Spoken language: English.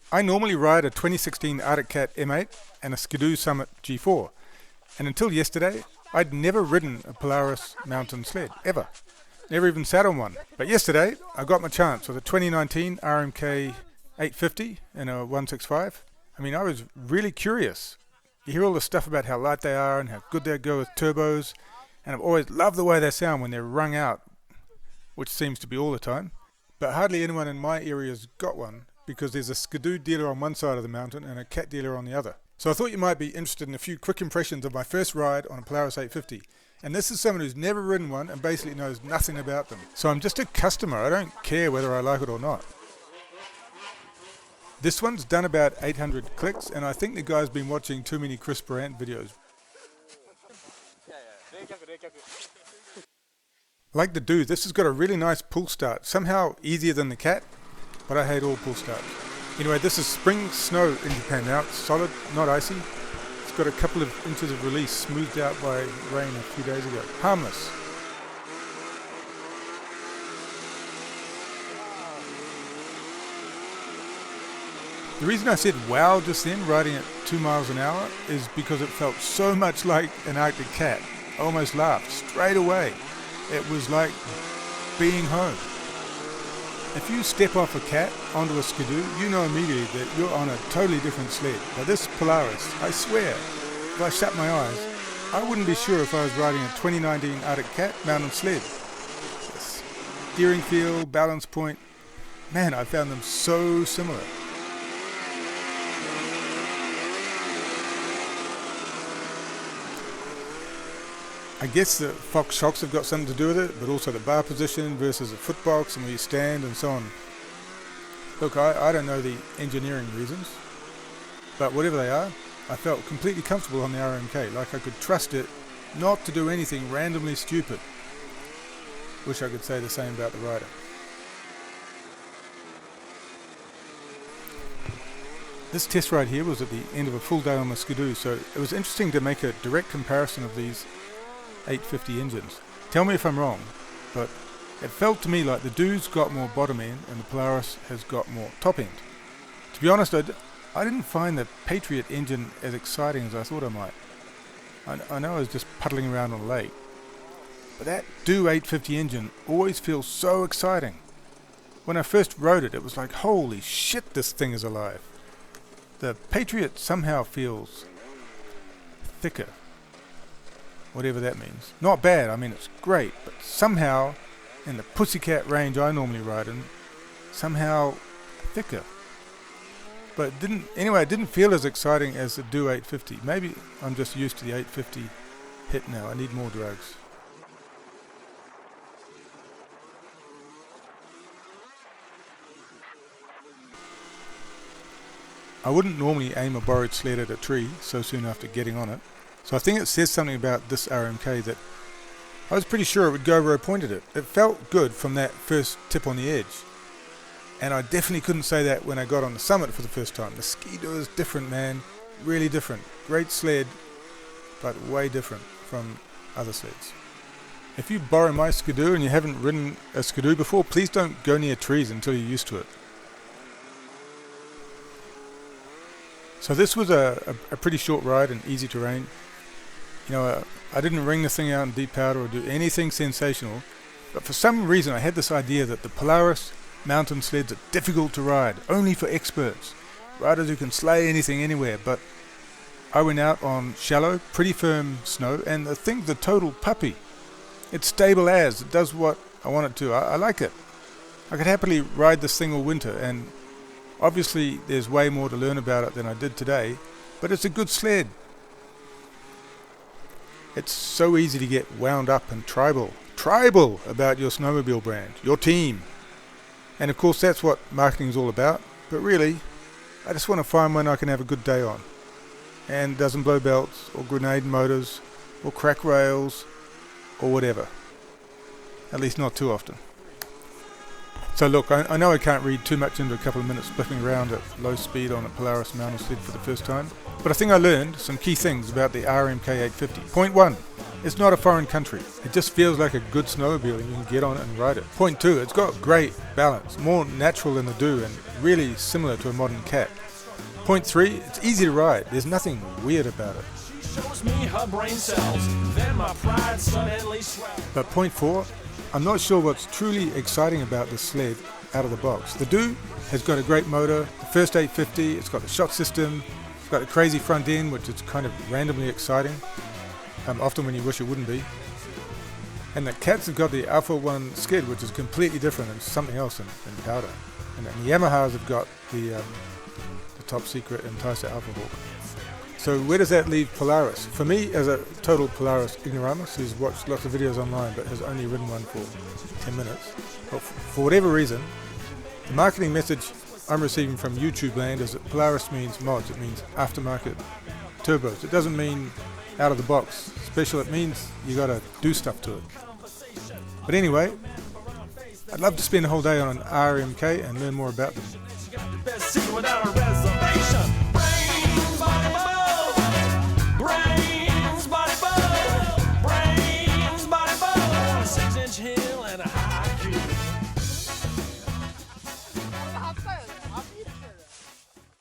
I normally ride a 2016 Arctic Cat M8 and a Skidoo Summit G4, and until yesterday I'd never ridden a Polaris mountain sled, ever. Never even sat on one. But yesterday I got my chance with a 2019 RMK 850 and a 165. I mean, I was really curious. You hear all the stuff about how light they are and how good they go with turbos, and I've always loved the way they sound when they're wrung out, which seems to be all the time. But hardly anyone in my area's got one, because there's a Skidoo dealer on one side of the mountain and a Cat dealer on the other. So I thought you might be interested in a few quick impressions of my first ride on a Polaris 850. And this is someone who's never ridden one and basically knows nothing about them. So I'm just a customer, I don't care whether I like it or not. This one's done about 800 clicks, and I think the guy's been watching too many Chris Brandt videos. Like the Do, this has got a really nice pull start, somehow easier than the Cat, but I hate all pull starts. Anyway, this is spring snow in Japan now. It's solid, not icy. It's got a couple of inches of release smoothed out by rain a few days ago. Harmless. The reason I said wow just then, riding at 2 miles an hour, is because it felt so much like an Arctic Cat. I almost laughed straight away. It was like being home. If you step off a Cat onto a Skidoo, you know immediately that you're on a totally different sled. Now this Polaris, I swear, if I shut my eyes, I wouldn't be sure if I was riding a 2019 Arctic Cat mountain sled. The steering feel, balance point, man, I found them so similar. I guess the Fox shocks have got something to do with it, but also the bar position versus the footbox and where you stand and so on. Look, I don't know the engineering reasons, but whatever they are, I felt completely comfortable on the RMK, like I could trust it not to do anything randomly stupid. Wish I could say the same about the rider. This test ride here was at the end of a full day on the Skidoo, so it was interesting to make a direct comparison of these 850 engines. Tell me if I'm wrong, but it felt to me like the Do's got more bottom end and the Polaris has got more top end. To be honest, I didn't find the Patriot engine as exciting as I thought I might. I know I was just puddling around on a lake, but that Do 850 engine always feels so exciting. When I first rode it, it was like, holy shit, this thing is alive. The Patriot somehow feels thicker. Whatever that means. Not bad, I mean it's great, but somehow, in the Pussycat range I normally ride in, somehow thicker. But it didn't feel as exciting as the Do 850. Maybe I'm just used to the 850 hit now, I need more drugs. I wouldn't normally aim a borrowed sled at a tree so soon after getting on it. So I think it says something about this RMK that I was pretty sure it would go where I pointed it. It felt good from that first tip on the edge. And I definitely couldn't say that when I got on the Summit for the first time. The Skidoo is different, man. Really different. Great sled, but way different from other sleds. If you borrow my Skidoo and you haven't ridden a Skidoo before, please don't go near trees until you're used to it. So this was a pretty short ride and easy terrain. You know, I didn't ring the thing out in deep powder or do anything sensational, but for some reason I had this idea that the Polaris mountain sleds are difficult to ride, only for experts, riders who can slay anything anywhere. But I went out on shallow, pretty firm snow, and the thing's a total puppy. It's stable as, it does what I want it to. I like it. I could happily ride this thing all winter, and obviously there's way more to learn about it than I did today, but it's a good sled. It's so easy to get wound up and tribal about your snowmobile brand, your team. And of course that's what marketing is all about, but really, I just want to find one I can have a good day on. And doesn't blow belts, or grenade motors, or crack rails, or whatever. At least not too often. So look, I know I can't read too much into a couple of minutes flipping around at low speed on a Polaris mountain sled for the first time, but I think I learned some key things about the RMK 850. Point 1, It's not a foreign country. It just feels like a good snowmobile and you can get on it and ride it. Point 2, it's got great balance, more natural than the Do and really similar to a modern cat. Point 3, it's easy to ride. There's nothing weird about it. Shows me her brain cells, then my pride suddenly swells. But point 4, I'm not sure what's truly exciting about this sled out of the box. The Do has got a great motor, the first 850, it's got the shot system, it's got a crazy front end which is kind of randomly exciting, often when you wish it wouldn't be. And the Cats have got the Alpha 1 skid which is completely different and something else in powder. And the Yamahas have got the top secret Enticer Alpha Hawk. So where does that leave Polaris? For me, as a total Polaris ignoramus who's watched lots of videos online but has only ridden one for 10 minutes, well, for whatever reason, the marketing message I'm receiving from YouTube land is that Polaris means mods, it means aftermarket turbos. It doesn't mean out of the box special, it means you gotta do stuff to it. But anyway, I'd love to spend a whole day on an RMK and learn more about them.